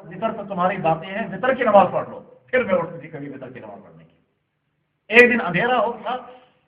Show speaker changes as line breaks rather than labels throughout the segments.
وطر تو تمہاری باتیں ہیں، وطر کی نماز پڑھ لو۔ پھر میں اٹھتی تھی کبھی وطر کی نماز پڑھنے کی۔ ایک دن اندھیرا ہو تھا،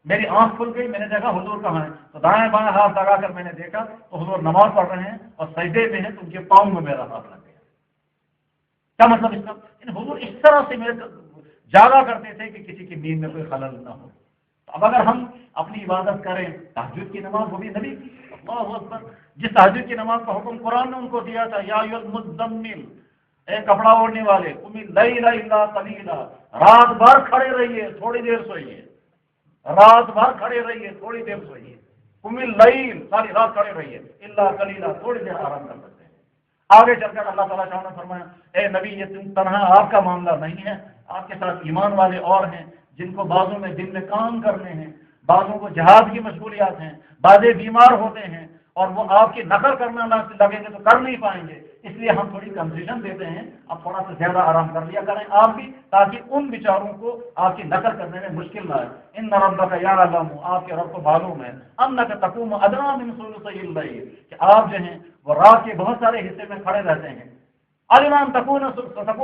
میری آنکھ کھل گئی، میں نے دیکھا حضور کہاں ہیں، تو دائیں بائیں ہاتھ لگا کر میں نے دیکھا تو حضور نماز پڑھ رہے ہیں اور سجدے میں ہیں، تو ان کے پاؤں میں میرا ہاتھ لگ گیا۔ کیا مطلب اس کا؟ حضور اس طرح سے میرے جاگا کرتے تھے کہ کسی کی نیند میں کوئی خلل نہ ہو۔ اب اگر ہم اپنی عبادت کریں، تہجد کی نماز وہ بھی نبی، اللہ اکبر، جس تہجد کی نماز کا حکم قرآن نے ان کو دیا تھا، یا ایھا المزمل، اے کپڑا اوڑھنے والے، قم اللیل الا قلیلا، رات بھر کھڑے رہیے، تھوڑی دیر سوئیے، رات بھر کھڑے رہیے، تھوڑی دیر سوئیے، قم اللیل، ساری رات کھڑے رہیے، الا قلیلا، تھوڑی دیر آرام کر سکتے ہیں۔ آگے چل کر اللہ تعالیٰ نے فرمایا، اے نبی یہ تنہا آپ کا معاملہ نہیں ہے، آپ کے ساتھ ایمان والے اور ہیں جن کو بعضوں میں دن میں کام کرنے ہیں، بعضوں کو جہاد کی مشغولیات ہیں، بعضے بیمار ہوتے ہیں اور وہ آپ کی نقل کرنا لگیں گے تو کر نہیں پائیں گے، اس لیے ہم تھوڑی کنسیشن دیتے ہیں، اب تھوڑا سا زیادہ آرام کر لیا کریں آپ بھی، تاکہ ان بیچاروں کو آپ کی نقل کرنے میں مشکل نہ آئے۔ ان ربک یعلم، آپ کے رب کو معلوم ہے، انک تقوم ادنی من ثلثی اللیل، کہ آپ جو ہیں وہ رات کے بہت سارے حصے میں کھڑے رہتے ہیں، علم تکون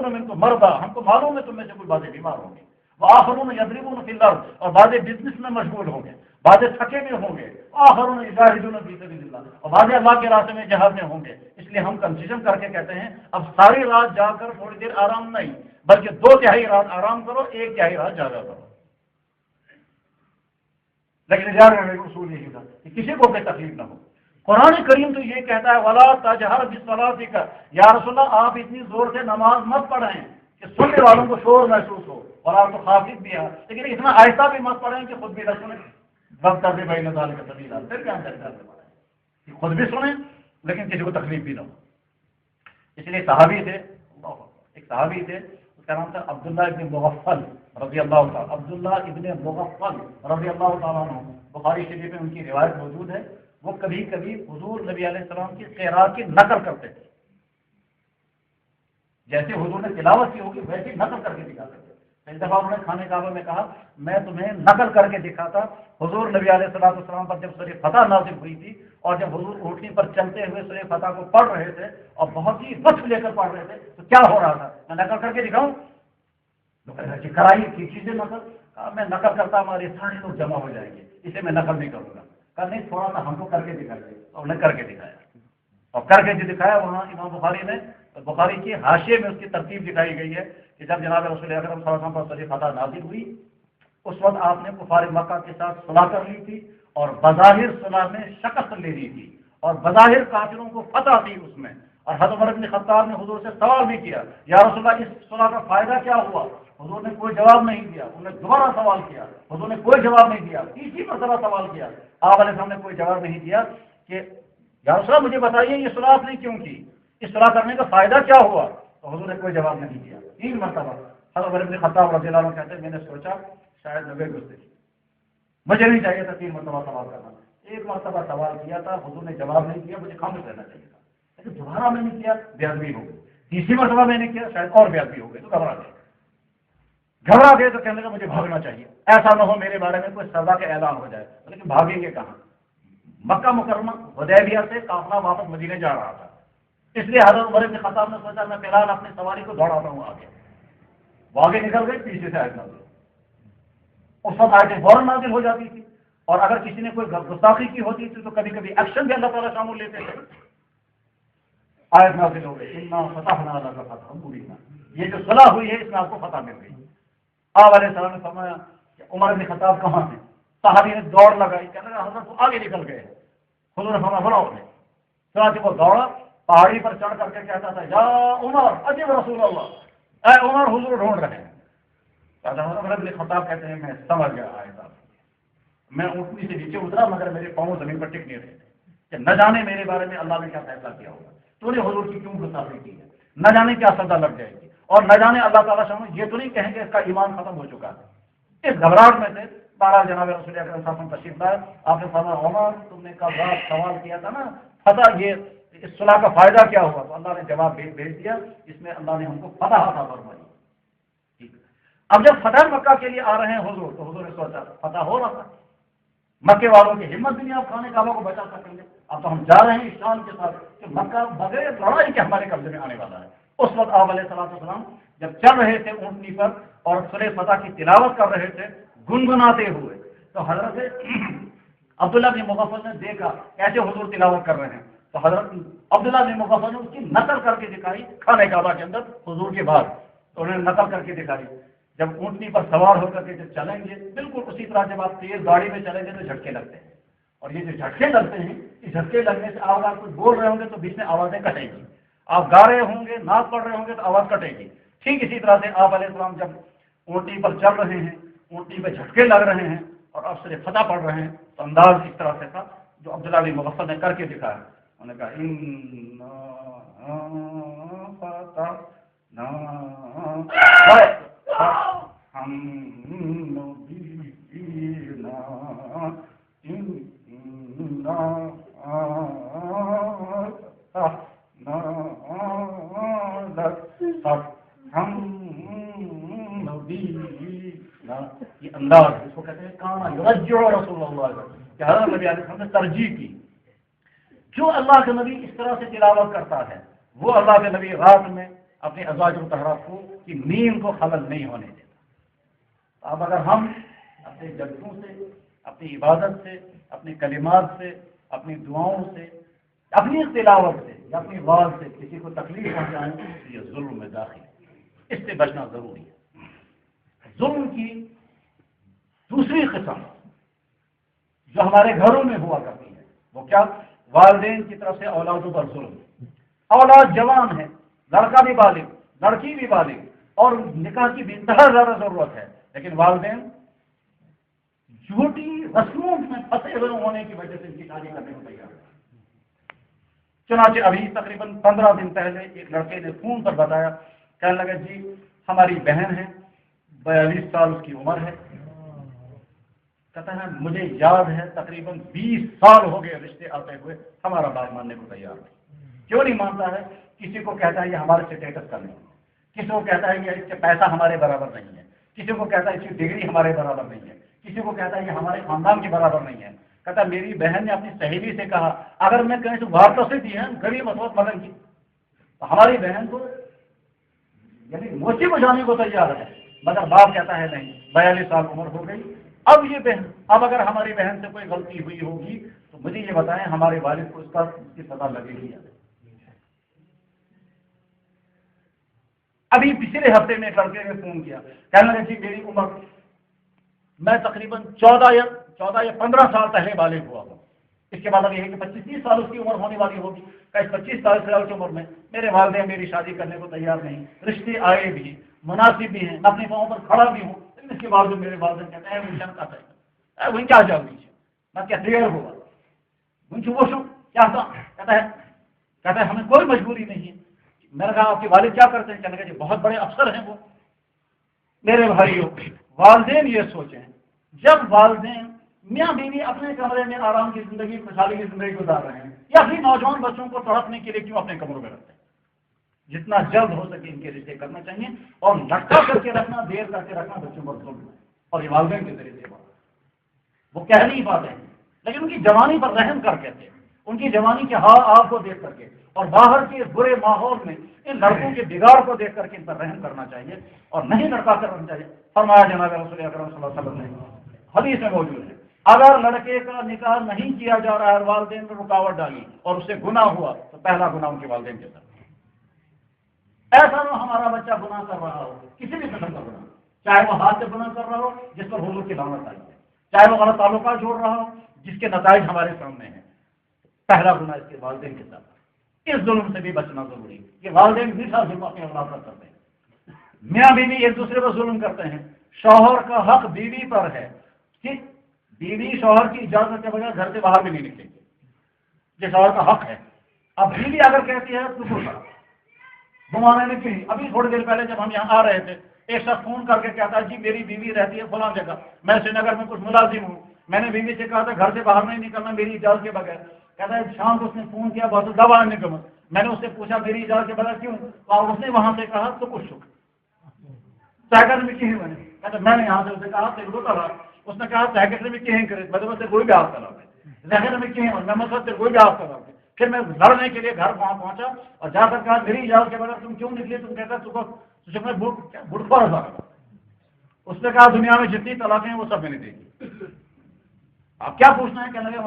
منکم مرضی، ہم کو معلوم ہے تم میں سے کوئی بعض بیمار ہوں گے، وآخرون یضربون فی الارض، اور بعض بزنس میں مشغول ہوں گے، بعض تھکے میں ہوں گے، وآخرون یجاہدون فی سبیل اللہ، اور بعض اللہ کے راستے میں جہاد میں ہوں گے۔ اس لیے ہم کنسیشن کر کے کہتے ہیں اب ساری رات جا کر تھوڑی دیر آرام نہیں، بلکہ 2/3 رات آرام کرو، 1/3 رات جاگا کرو، لیکن اصول یہی تھا کہ کسی کو کوئی تکلیف نہ ہو۔ قرآن کریم تو یہ کہتا ہے ولا تجہر بصلاتک، یا رسول اللہ آپ اتنی زور سے نماز مت پڑھیں کہ سننے والوں کو شور محسوس ہو، اور آپ تو خافت بھی ہے، لیکن اتنا آہستہ بھی مت پڑھیں کہ خود بھی نہ سنیں، وقت بین ذلک سبیلا، پھر کیا کہ خود بھی سنیں لیکن کسی کو تکلیف بھی نہ ہو۔ اس لیے صحابی تھے، ایک صحابی تھے، اس کا نام تھا عبداللہ ابن مغفل رضی اللہ تعالیٰ، عبداللہ ابن مغفل رضی اللہ تعالیٰ عنہ، بخاری شریف میں ان کی روایت موجود ہے، وہ کبھی کبھی حضور نبی علیہ السلام کی قراءت کی نقل کرتے تھے، جیسے حضور نے تلاوت کی ہوگی ویسے ہی نقل کر کے دکھاتے تھے۔ ایک دفعہ انہوں نے کھانے کعبہ میں کہا میں تمہیں نقل کر کے دکھاتا، حضور نبی علیہ السلام پر جب سورہ فتح نازل ہوئی تھی اور جب حضور اونٹنی پر چلتے ہوئے سورہ فتح کو پڑھ رہے تھے اور بہت ہی وقت لے کر پڑھ رہے تھے تو کیا ہو رہا تھا، میں نقل کر کے دکھاؤں؟ تو کرائی کی چیزیں نقل، کہا میں نقل کرتا ہمارے سارے لوگ جمع ہو جائیں گے، اسے میں نقل نہیں کروں گا، کہا نہیں تھوڑا سا ہم کو کر کے دکھائیے، اور انہیں کر کے دکھایا، اور کر کے جو دکھایا وہاں امام بخاری نے، بخاری کی حاشیے میں اس کی ترتیب دکھائی گئی ہے کہ جب جناب رسول اکرم صلی اللہ علیہ وسلم پر سورہ فتح نازل ہوئی اس وقت آپ نے کفار مکہ کے ساتھ صلح کر لی تھی اور بظاہر صلح میں شکست لے لی تھی اور بظاہر کافروں کو فتح تھی اس میں، اور حضرت عمر بن خطاب نے حضور سے سوال بھی کیا یا رسول اللہ اس صلح کا فائدہ کیا ہوا؟ حضور نے کوئی جواب نہیں دیا، انہوں نے دوبارہ سوال کیا، حضور نے کوئی جواب نہیں دیا، تیسری مرتبہ سوال کیا، آپ علیہ السلام نے کوئی جواب نہیں دیا کہ یا رسول اللہ مجھے بتائیے یہ صلح آپ نے کیوں کی، اس صلح کرنے کا فائدہ کیا ہوا؟ تو حضور نے کوئی جواب نہیں دیا۔ 3 مرتبہ حضرت عمر بن خطاب رضی اللہ عنہ کہتے ہیں میں نے سوچا شاید میں بے مجھے نہیں چاہیے تھا 3 مرتبہ سوال کرنا، 1 مرتبہ سوال کیا تھا، حضور نے جواب نہیں دیا، مجھے خاموش رہنا چاہیے تھا، لیکن دوبارہ میں نے کیا بے ادبی ہو گئی، تیسری مرتبہ میں نے کیا شاید اور بے ادبی ہو گئی، تو گھبرا گئے تو کہنے لگا مجھے بھاگنا چاہیے، ایسا نہ ہو میرے بارے میں کوئی سزا کا اعلان ہو جائے، لیکن بھاگیں گے کہاں؟ مکہ مکرمہ حدیبیہ سے قافلہ واپس مدینے جا رہا تھا، اس لیے حضرت عمر بن خطاب نے سوچا میں فی الحال اپنی سواری کو دوڑاتا ہوں آگے، وہ آگے نکل گئی، پیچھے سے آیت نازل، اس وقت آیتیں فوراً نازل ہو جاتی تھی، اور اگر کسی نے کوئی گستاخی کی ہوتی تھی تو کبھی کبھی ایکشن بھی اللہ تعالیٰ شامل لیتے تھے، آیت نازل ہو گئی انا فتحنا لک فتحا مبینا، یہ جو صلح ہوئی ہے اس میں آپ کو فتح مل گئی۔ آپ علیہ السلام نے فرمایا کہ عمر بن خطاب کہاں ہیں؟ صحابی نے دوڑ لگائی، کہنے لگا حضرت وہ آگے نکل گئے، حضور نے فرمایا بلاؤ انہیں، چنانچہ وہ دوڑا، پہاڑی پر چڑھ کر کے کہتا تھا یا عمر عجب رسول اللہ، اے عمر حضور ڈھونڈ رہے ہیں۔ عمر بن خطاب کہتے ہیں میں سمجھ گیا آئے صاحب، میں اونٹنی سے نیچے اترا مگر میرے پاؤں زمین پر ٹک نہیں رہے تھے کہ نہ جانے میرے بارے میں اللہ نے کیا فیصلہ کیا ہوگا، تو نے حضور کی کیوں گستاخی کی ہے، نہ جانے کیا سزا لگ جائے گی، اور نہ جانے اللہ تعالیٰ شامل یہ تو نہیں کہیں کہ اس کا ایمان ختم ہو چکا ہے۔ اس گھبراہٹ میں سے بارہ جناب رسول اکرم صلی اللہ علیہ وسلم تشریف لائے، آپ نے فرمایا عمر تم نے کل رات سوال کیا تھا نا فتح یہ اس صلح کا فائدہ کیا ہوا، تو اللہ نے جواب بھیج دیا، اس میں اللہ نے ہم کو فتح عطا فرمائی۔ اب جب فتح مکہ کے لیے آ رہے ہیں حضور تو حضور نے سوچا فتح ہو رہا تھا، مکے والوں کی ہمت بھی نہیں آپ کھانے کعبہ کو بچا سکیں گے، اب تو ہم جا رہے ہیں اس شان کے ساتھ کہ مکہ بغیر لڑائی کے ہمارے قبضے میں آنے والا ہے، اس وقت آپ علیہ السلام جب چل رہے تھے اونٹنی پر اور سورہ فتح کی تلاوت کر رہے تھے گنگناتے ہوئے، تو حضرت عبداللہ بن مغفل نے دیکھا کیسے حضور تلاوت کر رہے ہیں، تو حضرت عبداللہ بن مغفل نے اس کی نقل کر کے دکھائی خانہ کعبہ کے اندر حضور کے بعد، تو انہوں نے نقل کر کے دکھائی جب اونٹنی پر سوار ہو کر کے جب چلیں گے بالکل اسی طرح جب آپ تیز گاڑی میں چلیں گے تو جھٹکے لگتے ہیں، اور یہ جو جھٹکے لگتے ہیں اس جھٹکے لگنے سے آپ کچھ بول رہے ہوں گے تو بیچ میں آوازیں کٹیں گی، آپ گا رہے ہوں گے نعت پڑھ رہے ہوں گے تو آواز کٹے گی، ٹھیک اسی طرح سے آپ علیہ السلام جب اونٹنی پر چل رہے ہیں اونٹنی پہ جھٹکے لگ رہے ہیں اور آپ سورہ فتح پڑھ رہے ہیں تو انداز اس طرح سے تھا جو عبداللہ بن مغفل نے کر کے دکھایا، انہوں نے کہا یہ انداز اس کو کہتے ہیں کانا یرجع رسول اللہ کہ حضرت نبی علیہ السلام نے ترجیح کی، جو اللہ کے نبی اس طرح سے تلاوت کرتا ہے وہ اللہ کے نبی رات میں اپنے ازواج مطہرات کو کی نیند کو خلل نہیں ہونے دیتا۔ اب اگر ہم اپنے جذبوں سے اپنی عبادت سے اپنے کلمات سے اپنی دعاؤں سے اپنی تلاوت سے یا اپنی آواز سے کسی کو تکلیف پہنچائیں تو یہ ظلم میں داخل ہے، اس سے بچنا ضروری ہے۔ ظلم کی دوسری قسم جو ہمارے گھروں میں ہوا کرتی ہے وہ کیا؟ والدین کی طرف سے اولادوں پر ظلم۔ اولاد جوان ہے، لڑکا بھی بالغ لڑکی بھی بالغ اور نکاح کی بھی انتہا زیادہ ضرورت ہے، لیکن والدین جھوٹی رسموں میں پھنسے ہوئے ہونے کی وجہ سے ان کی شادی کرنے کو تیار ہے۔ چنانچہ ابھی تقریباً 15 دن پہلے ایک لڑکے نے فون پر بتایا، کہنے لگا جی ہماری بہن ہے 42 سال اس کی عمر ہے، کہتا ہے مجھے یاد ہے تقریباً 20 سال ہو گئے رشتے آتے ہوئے، ہمارا بات ماننے کو تیار نہیں۔ کیوں نہیں مانتا ہے؟ کسی کو کہتا ہے یہ ہمارے اسٹیٹس کا نہیں ہے، کسی کو کہتا ہے یہ اس کے پیسہ ہمارے برابر نہیں ہے، کسی کو کہتا ہے اس کی ڈگری ہمارے برابر نہیں ہے، کسی کو کہتا ہے یہ ہمارے خاندان کے برابر نہیں ہے۔ کہتا میری بہن نے اپنی سہیلی سے کہا اگر میں کہیں تو وارث سے دی ہے غریب مسوت مدن کی، ہماری بہن کو یعنی موچی بجانے کو تیار ہے، مگر باپ کہتا ہے نہیں 42 سال عمر ہو گئی اب یہ بہن، اب اگر ہماری بہن سے کوئی غلطی ہوئی ہوگی تو مجھے یہ بتائیں ہمارے والد کو اس کی سزا لگے گی۔ ابھی پچھلے ہفتے میں ایک لڑکے نے فون کیا، کہنے لگا جی میری عمر میں تقریباً 14 یا 15 سال پہلے بالغ ہوا ہوں، اس کے بعد اب یہ ہے کہ 25-30 سال اس کی عمر ہونے والی ہوگی، کہ اس 25 سال کی عمر میں میرے والدین میری شادی کرنے کو تیار نہیں، رشتے آئے بھی مناسب بھی ہیں، میں اپنے پاؤں پر کھڑا بھی ہوں، اس کے بعد میرے والدین کہتے ہیں وہیں کیا جاؤ گی میں کیا دیر ہوگا کیا تھا؟ کہتا ہے ہمیں کوئی مجبوری نہیں ہے۔ میں نے کہا آپ کے والد کیا کرتے ہیں؟ کہنے لگا جی بہت بڑے افسر ہیں وہ۔ میرے بھائیوں والدین یہ سوچیں جب والدین میاں بیوی اپنے کمرے میں آرام کی زندگی خوشحالی کی زندگی گزار رہے ہیں یا اپنی نوجوان بچوں کو تڑپنے کے لیے کیوں اپنے کمروں میں رکھتے ہیں؟ جتنا جلد ہو سکے ان کے رشتے کرنا چاہیے، اور لٹکا کر کے رکھنا دیر کر کے رکھنا بچوں پر ظلم ہے، اور یہ والدین کے ذریعے سے وہ کہہ نہیں پاتے ہیں لیکن ان کی جوانی پر رحم کر کے تھے، ان کی جوانی کے حال آپ کو دیکھ کر کے اور باہر کے برے ماحول میں ان لڑکوں کے بگاڑ کو دیکھ کر کے ان پر رحم کرنا چاہیے اور نہیں لڑکا کرنا چاہیے۔ فرمایا جناب رسول اکرم صلی اللہ علیہ وسلم نے، حدیث میں موجود ہے، اگر لڑکے کا نکاح نہیں کیا جا رہا ہے، والدین نے رکاوٹ ڈالی اور اس سے گناہ ہوا تو پہلا گناہ ان کے والدین کے ساتھ۔ ایسا نہ ہمارا بچہ گناہ کر رہا ہو، کسی بھی قسم کا گناہ، چاہے وہ ہاتھ سے گناہ کر رہا ہو جس پر حضور کی لعنت آئی ہے، چاہے وہ غلط تعلقات جوڑ رہا ہو جس کے نتائج ہمارے سامنے ہیں، پہلا گناہ اس کے والدین کے ساتھ۔ اس ظلم سے بھی بچنا ضروری ہے کہ والدین میٹھا ظلم اپنے اولاد پر کرتے ہیں، میاں بیوی ایک دوسرے پر ظلم کرتے ہیں، شوہر کا حق بیوی پر ہے کہ بیوی شوہر کی اجازت کے بغیر گھر سے باہر بھی نہیں نکلے گی، یہ شوہر کا حق ہے۔ اب بیوی اگر کہتی ہے تو گھمانے میں کہیں، ابھی تھوڑی دیر پہلے جب ہم یہاں آ رہے تھے ایک شخص فون کر کے کہتا ہے جی میری بیوی رہتی ہے فلاں جگہ، میں سری نگر میں کچھ ملازم ہوں، میں نے بیوی سے کہا تھا گھر سے باہر نہیں نکلنا میری اجازت کے بغیر، کہتا ہے شام کو اس نے فون کیا بہت دبا نکل، میں نے اس سے پوچھا میری اجازت کے بغیر کیوں، اور اس نے وہاں سے کہا تو کچھ سیکٹر میں کہیں بنے، کہتا میں نے یہاں سے اسے کہا تیرے کو کرا، اس نے کہا سیکٹر میں کہیں کرے میں کوئی بھی آپ کرا سیکٹر میں کہیں میں مسئلہ کوئی بھی آپ کرا پھر میں لڑنے کے لیے گھر وہاں پہنچا اور جا کر کہا میری اجازت کے بغیر تم کیوں نکلے؟ تم کہتا تجھے میں بڑھ پڑ رہا تھا. اس نے کہا دنیا میں جتنی طلاقیں ہیں وہ سب میں نے دیکھی. آپ کیا پوچھنا ہے؟ کہنے لگے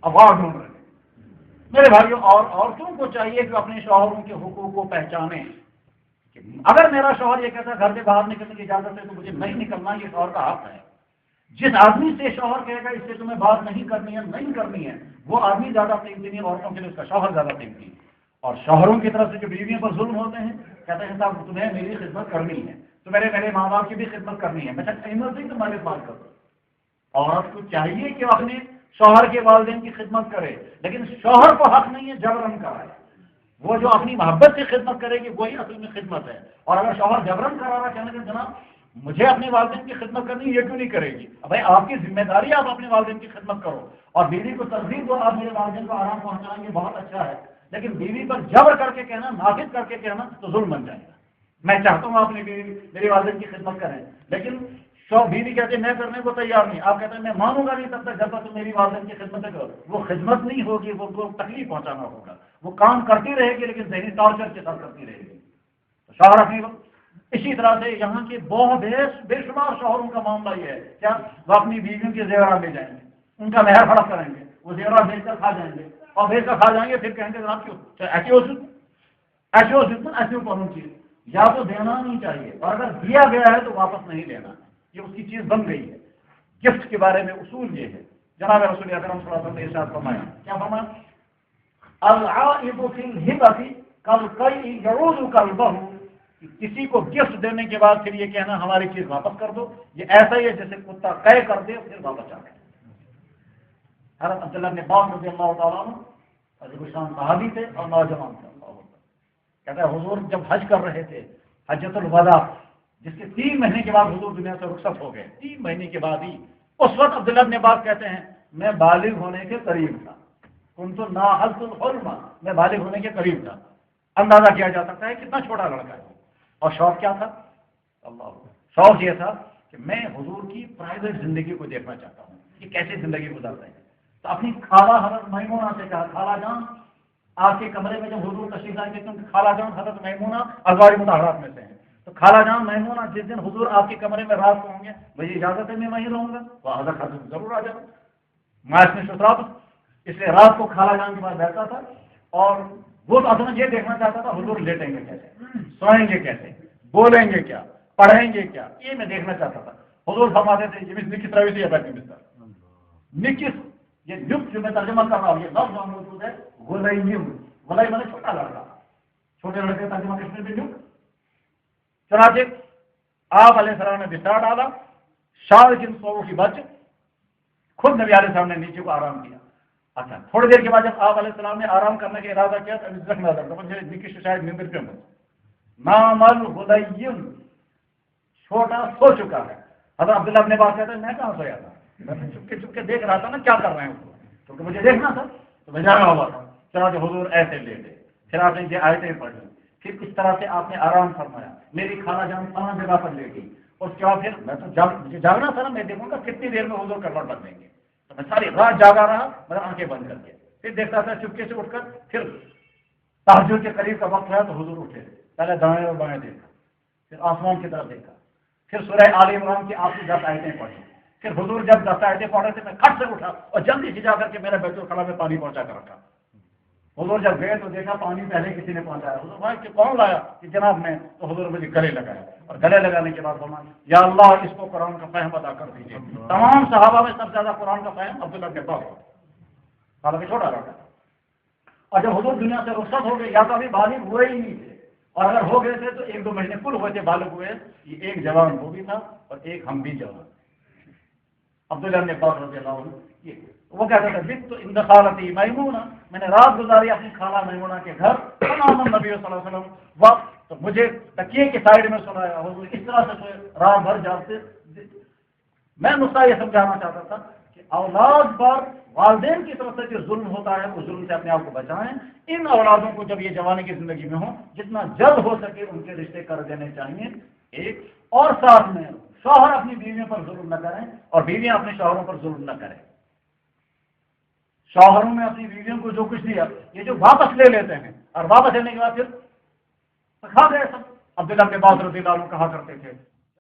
اوارڈ ڈھونڈ رہے ہیں. میرے بھائیوں اور عورتوں کو چاہیے کہ اپنے شوہروں کے حقوق کو پہچانیں. اگر میرا شوہر یہ کہتا ہے گھر سے باہر نکلنے کی اجازت ہے تو مجھے نہیں نکلنا، یہ شوہر کا حق ہے. جس آدمی سے شوہر کہے گا اس سے تمہیں بات نہیں کرنی ہے وہ آدمی زیادہ قیمتی نہیں، عورتوں کے لیے اس کا شوہر زیادہ قیمتی. اور شوہروں کی طرف سے جو بیویوں پر ظلم ہوتے ہیں، کہتے ہیں صاحب تمہیں میری خدمت کرنی ہے، تمہیں میرے ماں باپ کی بھی خدمت کرنی ہے. میں قیمت نہیں تمہاری بات کرتا. عورت کو چاہیے کہ اپنے شوہر کے والدین کی خدمت کرے، لیکن شوہر کو حق نہیں ہے جبرن کرائے. وہ جو اپنی محبت سے خدمت کرے گی وہی اصل میں خدمت ہے. اور اگر شوہر جبرن کرا رہا کہنے کہ جناب مجھے اپنے والدین کی خدمت کرنی، یہ کیوں نہیں کرے گی؟ بھائی آپ کی ذمہ داری آپ اپنے والدین کی خدمت کرو اور بیوی کو ترغیب دو، آپ میرے والدین کو آرام پہنچائیں گے بہت اچھا ہے. لیکن بیوی پر جبر کر کے کہنا، نافذ کر کے کہنا تو ظلم بن جائے گا. میں چاہتا ہوں اپنی بیوی میری والدین کی خدمت کریں، لیکن بیوی کہتے ہیں میں کرنے کو تیار نہیں، آپ کہتے ہیں میں مانوں گا نہیں تب تک جب تک تم میری والدین کی خدمت کرو. وہ خدمت نہیں ہوگی، وہ تکلیف پہنچانا ہوگا. وہ کام کرتی رہے گی لیکن ذہنی ٹارچر کے ساتھ کرتی رہے گی. تو شوہر اپنی اسی طرح سے یہاں کے بہت بے شمار شوہروں کا معاملہ یہ ہے کیا وہ اپنی بیویوں کے زیورات لے جائیں گے، ان کا مہر ہڑپ کریں گے، وہ زیورات بیچ کر کھا جائیں گے اور بیچ کر کھا جائیں گے. پھر کہیں گے جناب کیوں ایسی ہو ایسی پڑھنی چاہیے. یا تو دینا نہیں چاہیے اور اگر دیا گیا ہے تو واپس نہیں لینا. یہ اس کی چیز بن گئی ہے. گفٹ کے بارے میں اصول یہ ہے. جناب رسول اکرم صلی اللہ علیہ وسلم نے ارشاد فرمایا، کیا فرمایا؟ العائد فی الہبۃ کالقیء یعود کلبہ. کسی کو گفٹ دینے کے بعد پھر یہ کہنا ہماری چیز واپس کر دو، یہ ایسا ہی ہے جیسے کتا قے کر دے پھر واپس آ گئے. حضرت عبداللہ بن عباس رضی اللہ تعالیٰ عنہ عظیم شان صحابی تھے اور نوجوان تھے. کہتا ہے حضور جب حج کر رہے تھے، حجۃ الوداع، جس کے 3 مہینے کے بعد حضور دنیا سے رخصت ہو گئے، 3 مہینے کے بعد ہی اس وقت عبداللہ بن عباس کہتے ہیں میں بالغ ہونے کے قریب تھا. کنت ناحلت الحلم، میں بالغ ہونے کے قریب تھا. اندازہ کیا جا سکتا ہے کتنا چھوٹا لڑکا ہے. اور شوق کیا تھا؟ اللہ، شوق یہ تھا کہ میں حضور کی پرائیویٹ زندگی کو دیکھنا چاہتا ہوں کہ کیسے زندگی گزارتے ہیں. تو اپنی خالہ حضرت میمونہ سے کہا خالہ جان آپ کے کمرے میں جب حضور تشریف لائیں گے، کیونکہ خالہ جان حضرت میمونہ ازواج مطہرات میں سے ہیں، تو خالہ جان میمونہ جس دن حضور آپ کے کمرے میں رات کو ہوں گے مجھے اجازت ہے میں وہیں رہوں گا. وہ حضرت ضرور آ جاؤ. میں اس میں شترا اس لیے رات کو خالہ جان کے پاس بیٹھتا تھا اور وہ تو اصل یہ دیکھنا چاہتا تھا حضور لیٹیں گے کیسے، سوئیں گے کیسے، بولیں گے کیا، پڑھیں گے کیا، یہ میں دیکھنا چاہتا تھا. حضور فرماتے تھے نکس روی سے نکس، یہ نکس جو میں ترجمہ کر رہا ہوں یہ لفظ موجود ہے غلیم. غلیم میں نے چھوٹا لڑکا، چھوٹے لڑکے ترجمہ کس میں بھی نک. چنانچہ آپ علیہ السلام نے بستر ڈالا، شال جن سووں کی بچ، خود نبی علیہ السلام نے نیچے کو آرام کیا. اچھا تھوڑی دیر کے بعد جب آپ علیہ السلام نے آرام کرنے کا ارادہ کیا تو رکھنا تھا شاید نیندر پہ نام الغلیم، چھوٹا سو چکا ہے. حضرت عبداللہ ابن عباس کہتے ہیں میں کہاں سویا تھا، میں چپکے چپکے دیکھ رہا تھا نا کیا کر رہے ہیں اس کو، کیونکہ مجھے دیکھنا تھا تو میں جانا ہوا تھا. چنانچہ حضور ایسے لیٹے، پھر آپ نے یہ آیتیں پڑھی، پھر اس طرح سے آپ نے آرام فرمایا. میری خالہ جان فلاں جگہ پر لیٹی. اس کے بعد پھر میں تو مجھے جاگنا تھا نا، میں دیکھوں گا کتنی دیر میں حضور کروٹ بدلیں گے. تو میں ساری رات جاگا رہا، میں آنکھیں بند کر کے پھر دیکھتا تھا چپکے سے اٹھ کر. پھر تہجد کے قریب کا وقت ہے تو حضور اٹھے، پہلے دائیں اور بائیں دیکھا، پھر آسمان کی طرف دیکھا، پھر سورہ آل عمران کی آخری 10 آیتیں پڑھی. پھر حضور جب 10 آیتیں پڑھ رہے تھے میں کھٹ سے اٹھا اور جلدی سے جا کر کے میرے بیت الخلا میں پانی پہنچا کر رکھا. حضور جب گئے تو دیکھا پانی پہلے کسی نے پہنچایا. حضور بھائی کہ کون لایا؟ کہ جناب میں. تو حضور مجھے گلے لگایا اور گلے لگانے کے بعد فرمایا یا اللہ اس کو قرآن کا فہم ادا کر دیجیے. تمام صحابہ میں سب سے زیادہ قرآن کا فہم عبداللہ کے پاس، حالانکہ چھوٹا لڑکا. اور جب حضور دنیا سے رخصت ہو گئے یا تو ابھی بالغ ہوئے ہی نہیں تھے، اور اگر ہو گئے تھے تو 1-2 مہینے کل ہوئے تھے بالغ ہوئے. یہ ایک جوان وہ بھی تھا اور ایک ہم بھی جوان. عبداللہ نے عباس رضی اللہ عنہ وہ کہتا تھا بت عند خالتی میمونہ، میں نے رات گزاری اپنی خالہ میمونہ کے گھر. تمام نبی صلی اللہ علیہ وسلم وقت تو مجھے تکیے کے سائڈ میں سنایا. حضور اس طرح سے رات بھر جاگتے. میں نقطہ یہ سمجھانا چاہتا تھا کہ اولاد پر والدین کی طرف سے جو ظلم ہوتا ہے اس ظلم سے اپنے آپ کو بچائیں. ان اولادوں کو جب یہ جوانی کی زندگی میں ہوں جتنا جلد ہو سکے ان کے رشتے کر دینے چاہیے. ایک اور ساتھ میں شوہر اپنی بیویوں پر ظلم نہ کریں اور بیویاں اپنے شوہروں پر ظلم نہ کریں. شوہروں نے اپنی بیویوں کو جو کچھ دیا یہ جو واپس لے لیتے ہیں اور واپس لینے کے بعد پھر کھا گئے سب. عبداللہ کے بعد رضی اللہ عنہ کہا کرتے تھے